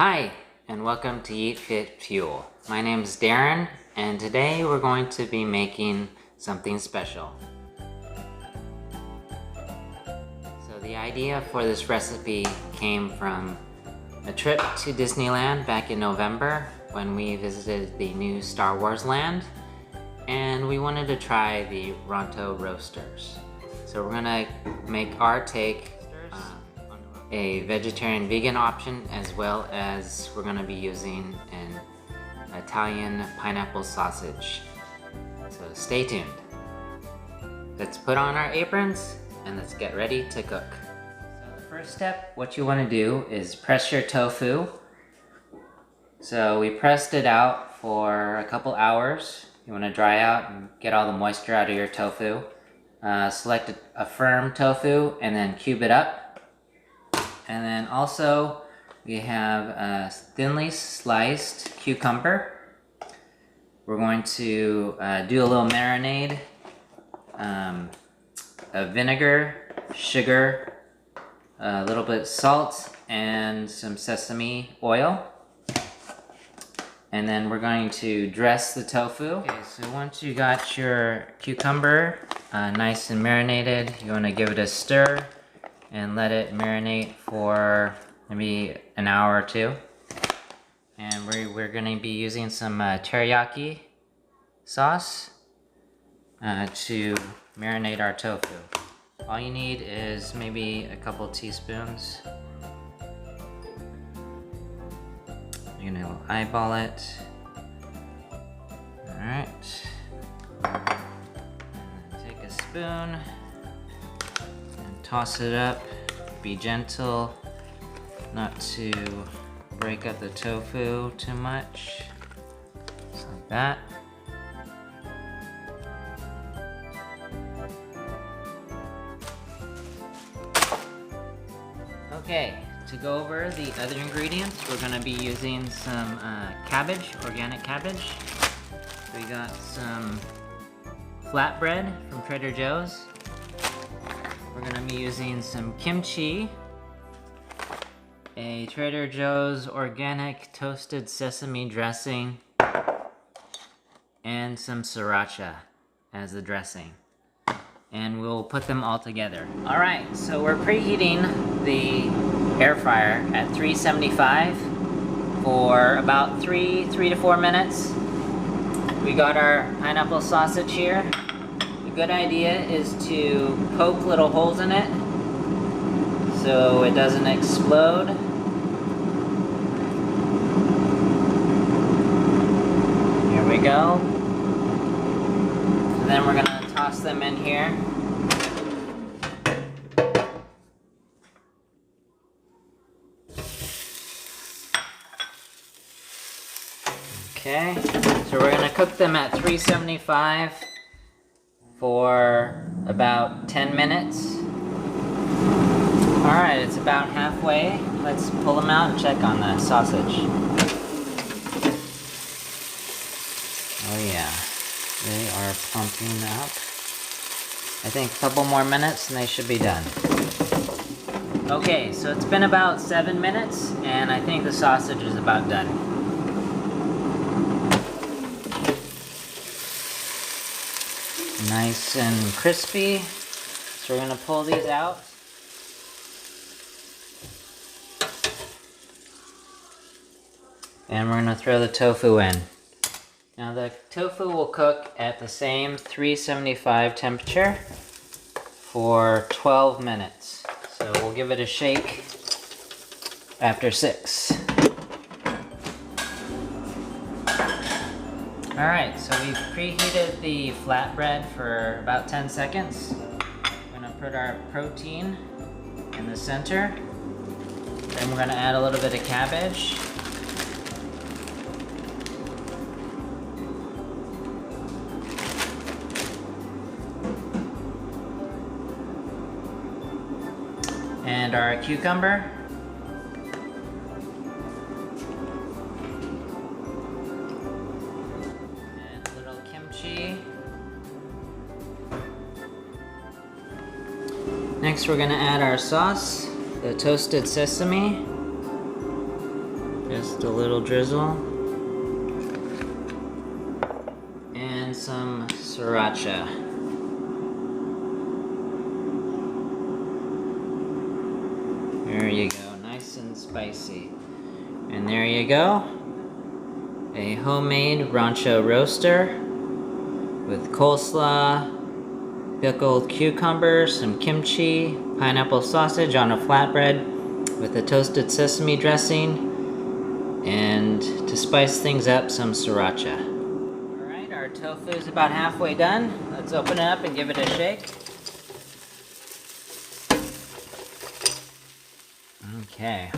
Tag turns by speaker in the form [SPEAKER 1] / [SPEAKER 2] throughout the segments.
[SPEAKER 1] Hi, and welcome to Yee Fit Fuel. My name is Darren, and today we're going to be making something special. So the idea for this recipe came from a trip to Disneyland back in November when we visited the new Star Wars land, and we wanted to try the Ronto roasters. So we're gonna make our take a vegetarian vegan option, as well as we're gonna be using an Italian pineapple sausage. So stay tuned. Let's put on our aprons and let's get ready to cook. So the first step, what you wanna do is press your tofu. So we pressed it out for a couple hours. You wanna dry out and get all the moisture out of your tofu. Select a firm tofu and then cube it up. And then also we have a thinly sliced cucumber. We're going to do a little marinade of vinegar, sugar, a little bit of salt, and some sesame oil. And then we're going to dress the tofu. Okay, so once you got your cucumber nice and marinated, you want to give it a stir and let it marinate for maybe an hour or two. And we're gonna be using some teriyaki sauce to marinate our tofu. All you need is maybe a couple teaspoons. You're gonna eyeball it. All right. Take a spoon. Toss it up, be gentle, not to break up the tofu too much, just like that. Okay, to go over the other ingredients, we're gonna be using some cabbage, organic cabbage. We got some flatbread from Trader Joe's. We're gonna be using some kimchi, a Trader Joe's organic toasted sesame dressing, and some sriracha as the dressing. And we'll put them all together. All right, so we're preheating the air fryer at 375 for about 3 to 4 minutes. We got our pineapple sausage here. A good idea is to poke little holes in it so it doesn't explode. Here we go. And then we're gonna toss them in here. Okay, so we're gonna cook them at 375 for about 10 minutes. All right, it's about halfway. Let's pull them out and check on the sausage. Oh yeah, they are pumping up. I think a couple more minutes and they should be done. Okay, so it's been about 7 minutes and I think the sausage is about done. Nice and crispy. So we're gonna pull these out. And we're gonna throw the tofu in. Now the tofu will cook at the same 375 temperature for 12 minutes. So we'll give it a shake after 6. Alright, so we've preheated the flatbread for about 10 seconds. We're gonna put our protein in the center. Then we're gonna add a little bit of cabbage. And our cucumber. Next we're going to add our sauce, the toasted sesame. Just a little drizzle. And some Saracha. There you go, nice and spicy. And there you go, a homemade Ronto roaster with coleslaw, pickled cucumbers, some kimchi, pineapple sausage on a flatbread with a toasted sesame dressing, and to spice things up, some Saracha. Alright, our tofu is about halfway done. Let's open it up and give it a shake. Okay.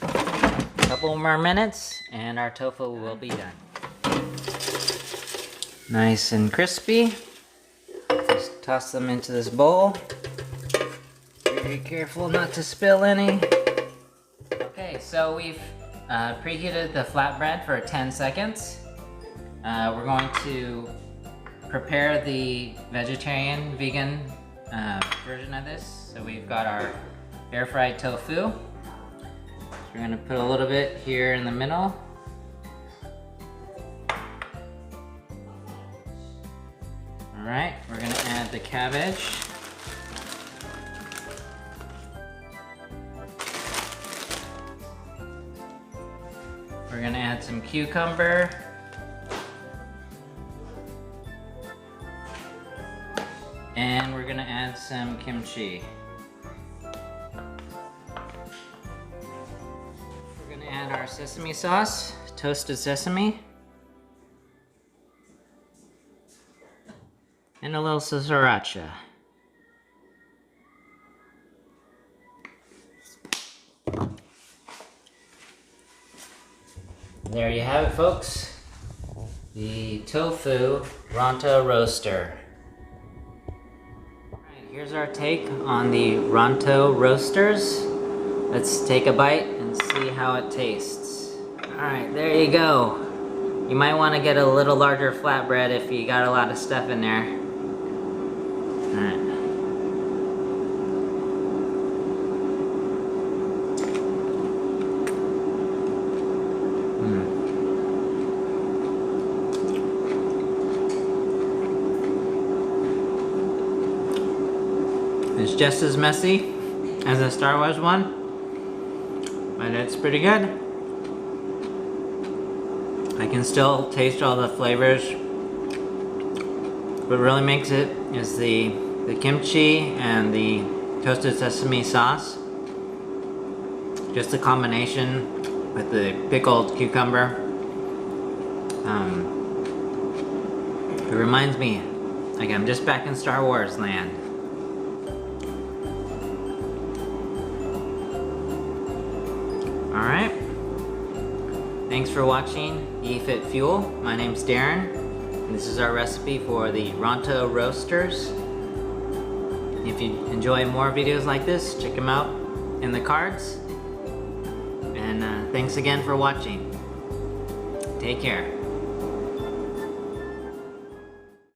[SPEAKER 1] A couple more minutes and our tofu will be done. Nice and crispy. Just toss them into this bowl. Very careful not to spill any. Okay, so we've preheated the flatbread for 10 seconds. We're going to prepare the vegetarian, vegan version of this. So we've got our air fried tofu. So we're gonna put a little bit here in the middle. Alright, we're gonna add the cabbage. We're gonna add some cucumber. And we're gonna add some kimchi. We're gonna add our sesame sauce, toasted sesame. And a little Saracha. There you have it, folks. The tofu Ronto roaster. Alright, here's our take on the Ronto roasters. Let's take a bite and see how it tastes. Alright, there you go. You might want to get a little larger flatbread if you got a lot of stuff in there. Alright. It's just as messy as the Star Wars one, but it's pretty good. I can still taste all the flavors. What really makes it is the kimchi and the toasted sesame sauce. Just the combination with the pickled cucumber. It reminds me, like I'm just back in Star Wars land. Alright. Thanks for watching Yee Fit Fuel. My name's Darren. And this is our recipe for the Ronto roasters. If you enjoy more videos like this, check them out in the cards. And thanks again for watching. Take care.